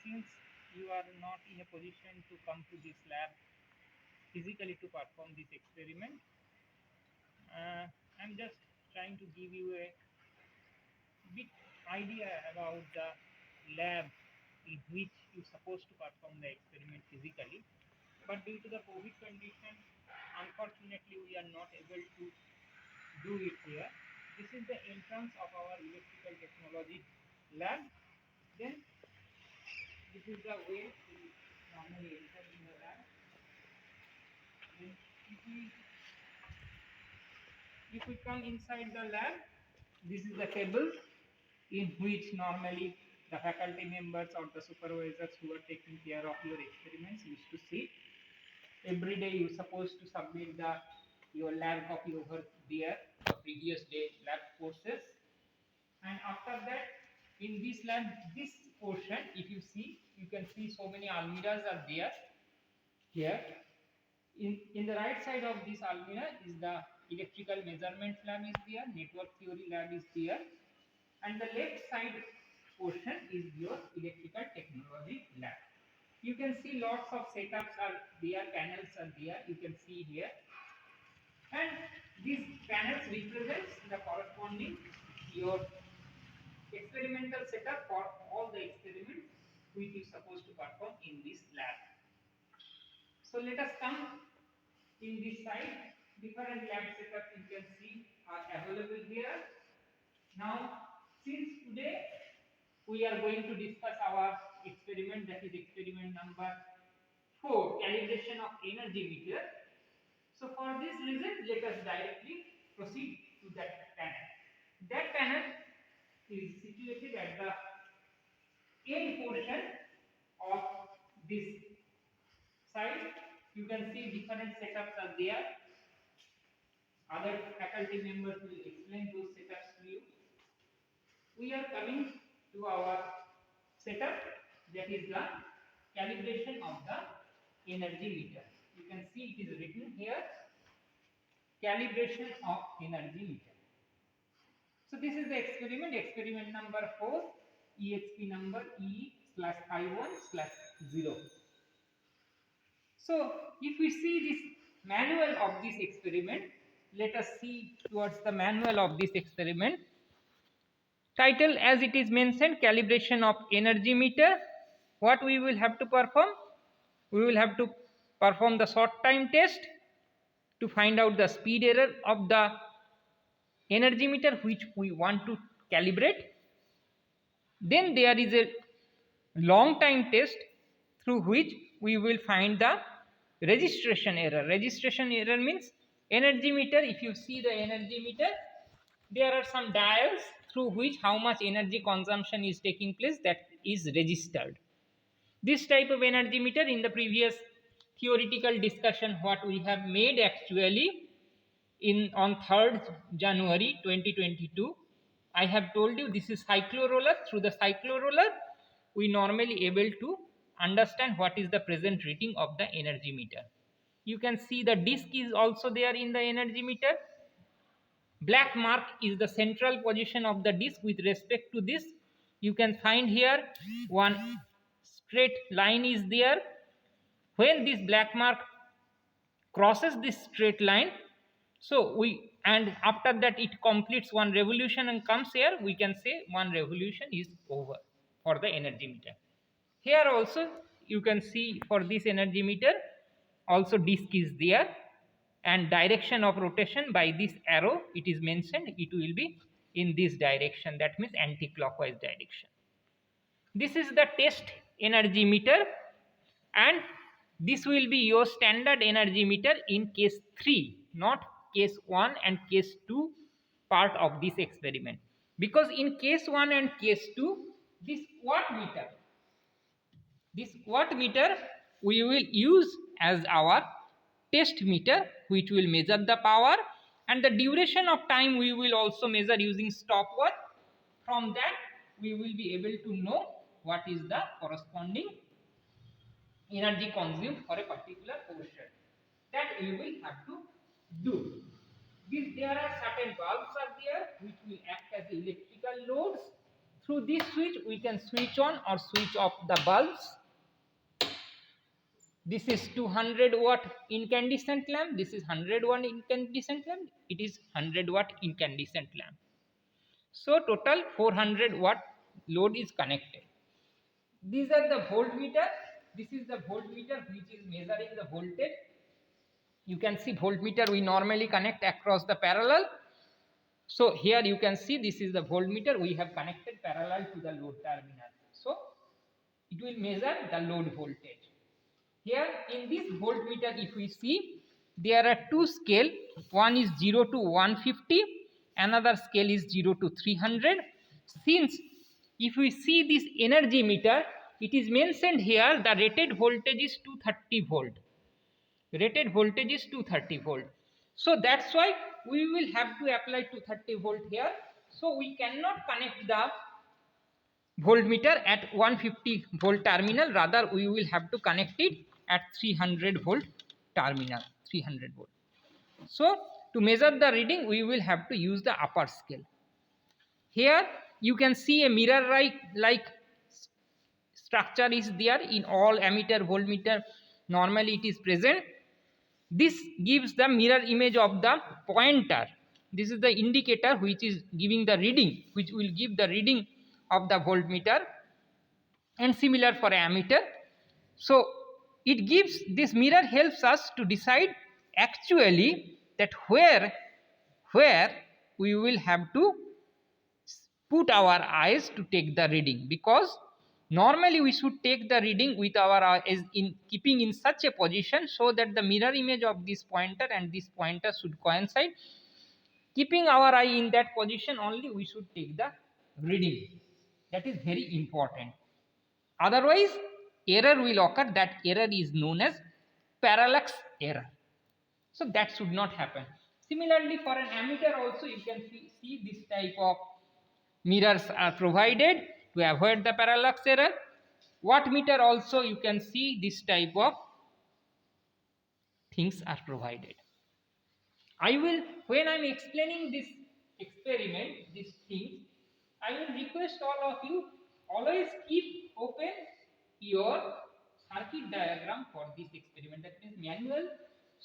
since you are not in a position to come to this lab physically to perform this experiment, I'm just trying to give you a bit idea about the lab in which you're supposed to perform the experiment physically. But due to the COVID condition, unfortunately, we are not able to do it here. This is the entrance of our electrical technology lab. Then this is the way to normally enter in the lab. Then if we come inside the lab, this is the table in which normally the faculty members or the supervisors who are taking care of your experiments used to sit. Every day you're supposed to submit your lab copy over there, the previous day lab courses. And after that, in this lab, this portion, if you see, you can see so many almirahs are there here. In the right side of this almirah is the electrical measurement lab is there, network theory lab is there, and the left side portion is your electrical technology lab. You can see lots of setups are there, panels are there, you can see here, and these panels represents the corresponding your experimental setup for all the experiments which is supposed to perform in this lab. So let us come in this side. Different lab setups you can see are available here. Now, since today we are going to discuss our experiment, that is experiment number 4, calibration of energy meter. So for this reason, let us directly proceed to that panel. That panel is situated at the end portion of this side. You can see different setups are there. Other faculty members will explain those setups to you. We are coming to our setup, that is the calibration of the energy meter. You can see it is written here, calibration of energy meter. So this is the experiment number 4, EXP number E/51/0. So if we see this manual of this experiment, let us see towards the manual of this experiment. Title, as it is mentioned, calibration of energy meter. What we will have to perform? We will have to perform the short time test to find out the speed error of the energy meter which we want to calibrate. Then there is a long time test through which we will find the registration error. Registration error means energy meter. If you see the energy meter, there are some dials through which how much energy consumption is taking place, that is registered. This type of energy meter, in the previous theoretical discussion what we have made actually on 3rd January 2022, I have told you this is cycloroller. Through the cycloroller we normally able to understand what is the present reading of the energy meter. You can see the disk is also there in the energy meter. Black mark is the central position of the disk with respect to this. You can find here one straight line is there. When this black mark crosses this straight line, so and after that it completes one revolution and comes here, we can say one revolution is over for the energy meter. Here also you can see for this energy meter also disk is there, and direction of rotation by this arrow it is mentioned, it will be in this direction, that means anti-clockwise direction. This is the test energy meter, and this will be your standard energy meter in case 3, not case 1 and case 2 part of this experiment. Because in case 1 and case 2, this watt meter we will use as our test meter, which will measure the power, and the duration of time we will also measure using stopwatch. From that we will be able to know what is the corresponding energy consumed for a particular portion. That we will have to do. There are certain bulbs are there which will act as electrical loads Through this switch we can switch on or switch off the bulbs. This is 200 watt incandescent lamp, this is 100 watt incandescent lamp, it is 100 watt incandescent lamp. So total 400 watt load is connected. These are the voltmeter. This is the voltmeter which is measuring the voltage. You can see voltmeter we normally connect across the parallel. So here you can see this is the voltmeter we have connected parallel to the load terminal. So it will measure the load voltage. Here in this voltmeter if we see there are two scale, one is 0 to 150, another scale is 0 to 300. Since if we see this energy meter, it is mentioned here the rated voltage is 230 volt. Rated voltage is 230 volt. So that's why we will have to apply 230 volt here. So we cannot connect the voltmeter at 150 volt terminal, rather we will have to connect it at 300 volt terminal, 300 volt. So to measure the reading we will have to use the upper scale. Here you can see a mirror like structure is there in all ammeter voltmeter, normally it is present. This gives the mirror image of the pointer. This is the indicator which is giving the reading, which will give the reading of the voltmeter, and similar for ammeter. So it gives, this mirror helps us to decide actually that where we will have to put our eyes to take the reading, because normally we should take the reading with our eyes in keeping in such a position so that the mirror image of this pointer and this pointer should coincide. Keeping our eye in that position only we should take the reading. That is very important. Otherwise error will occur. That error is known as parallax error. So that should not happen. Similarly for an ammeter also you can see this type of mirrors are provided to avoid the parallax error. Wattmeter also you can see this type of things are provided. I will, when I am explaining this experiment, these things, I will request all of you always keep open your circuit diagram for this experiment. That means manual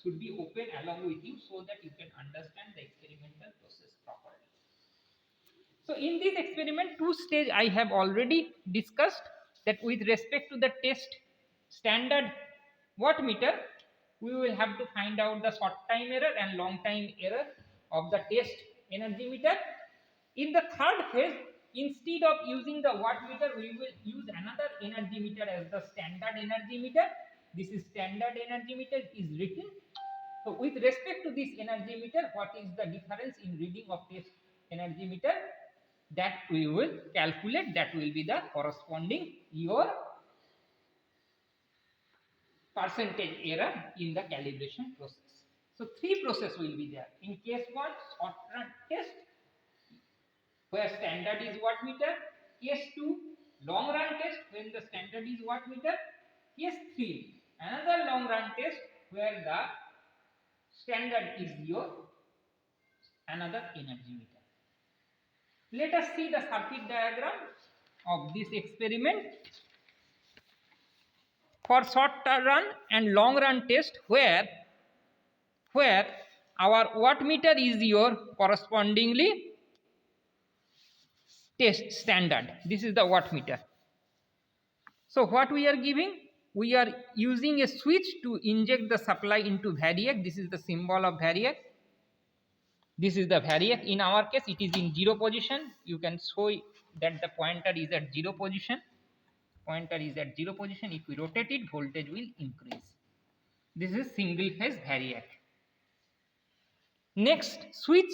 should be open along with you so that you can understand the experimental process properly. So in this experiment, two stage I have already discussed, that with respect to the test standard wattmeter, we will have to find out the short time error and long time error of the test energy meter. In the third phase, instead of using the wattmeter, we will use another energy meter as the standard energy meter. This is standard energy meter is written. So with respect to this energy meter, what is the difference in reading of test energy meter? That we will calculate, that will be the corresponding your percentage error in the calibration process. So three process will be there. In case 1, short run test where standard is wattmeter. Case 2, long run test when the standard is wattmeter. Case 3, another long run test where the standard is your another energy meter. Let us see the circuit diagram of this experiment. For short run and long run test where our wattmeter is your correspondingly test standard. This is the wattmeter. So what we are giving? We are using a switch to inject the supply into variac. This is the symbol of variac. This is the variac. In our case it is in 0 position. You can show that the pointer is at 0 position. Pointer is at 0 position. If we rotate it, voltage will increase. This is single phase variac. Next switch,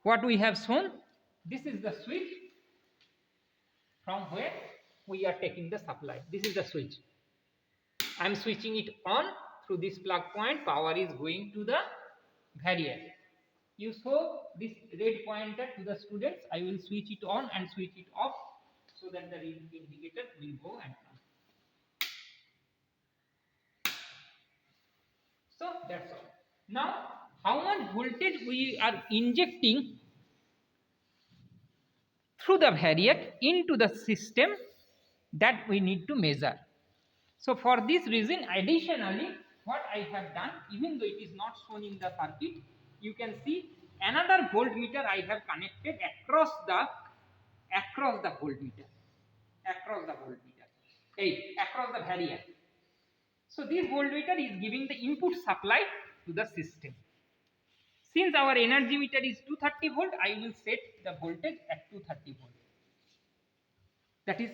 what we have shown, this is the switch from where we are taking the supply. This is the switch. I am switching it on through this plug point. Power is going to the variac. You show this red pointer to the students. I will switch it on and switch it off so that the reading indicator will go and come. So that's all. Now how much voltage we are injecting through the variac into the system that we need to measure. So for this reason, additionally, what I have done, even though it is not shown in the circuit, you can see another voltmeter I have connected across the voltmeter, across the variac. So this voltmeter is giving the input supply to the system. Since our energy meter is 230 volt, I will set the voltage at 230 volt. That is